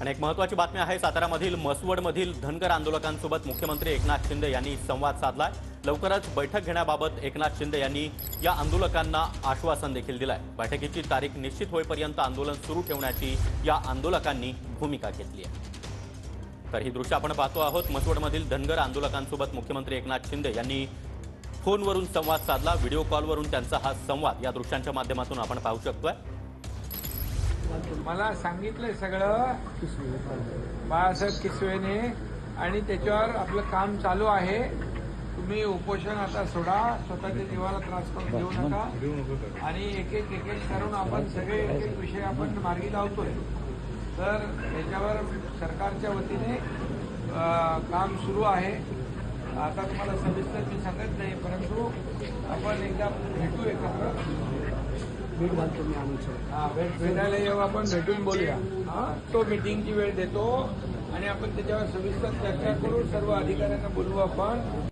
आणि एक महत्त्वाची बातमी आहे, साताऱ्यामधील मसवडमधील धनगर आंदोलकांसोबत मुख्यमंत्री एकनाथ शिंदे यांनी संवाद साधलाय। लवकरच बैठक घेण्याबाबत एकनाथ शिंदे यांनी या आंदोलकांना आश्वासन देखील दिलंय। बैठकीची तारीख निश्चित होईपर्यंत आंदोलन सुरू ठेवण्याची या आंदोलकांनी भूमिका घेतली आहे। तर ही दृश्य आपण पाहतो आहोत। मसवडमधील धनगर आंदोलकांसोबत मुख्यमंत्री एकनाथ शिंदे यांनी फोनवरून संवाद साधला। व्हिडिओ कॉलवरून त्यांचा हा संवाद या दृश्यांच्या माध्यमातून आपण पाहू शकतोय। मला सांगितलंय सगळं बाळासाहेब किसवेने आणि त्याच्यावर आपलं काम चालू आहे। तुम्ही उपोषण आता सोडा, स्वतःच्या जीवाला त्रास करून घेऊ नका आणि एक एक करून आपण सगळे एक एक विषय आपण मार्गी लावतोय। तर त्याच्यावर सरकारच्या वतीने काम सुरू आहे। आता तुम्हाला सविस्तर मी सांगत नाही, परंतु आपण एकदा भेटू एकत्र, भेट घालतो मी भेटायला येऊ, आपण भेटून बोलूया। तो मीटिंगची वेळ देतो आणि आपण त्याच्यावर सविस्तर चर्चा करू, सर्व अधिकाऱ्यांना बोलवू आपण।